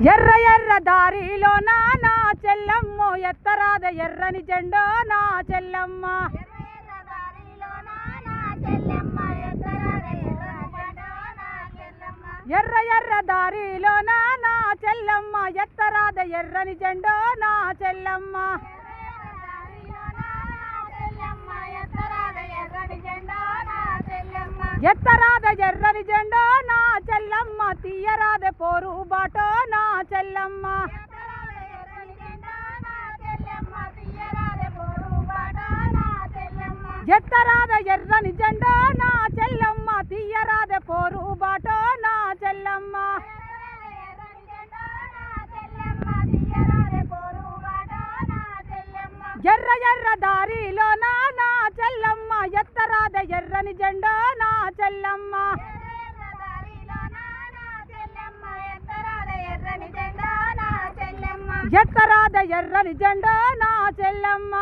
ఎర్ర ఎర్ర దారిలో నా చెల్లమ్మ ఎత్తరాద ఎర్రని జెండో నా చెల్లమ్మ ఎర్ర ఎర్ర దారిలో నా చెల్లమ్మ ఎత్తరాద ఎర్రని జెండో నా చెల్లమ్మ ఎత్తరాద ఎర్రని జెండో నా చెల్లమ్మ తీయరాద పోరు బాటో నా చెల్లమ్మ ఎత్తరాద ఎర్రని జెండో నా చెల్లమ్మ తీయరాద పోరు బాటో నా చెల్లమ్మ ఎర్ర ఎర్ర దారిలో నా చెల్లమ్మ ఎత్తరాద ఎర్రని జెండో నా చెల్లమ్మ ఎత్తరాద ఎర్రని జెండో నా చెల్లమ్మ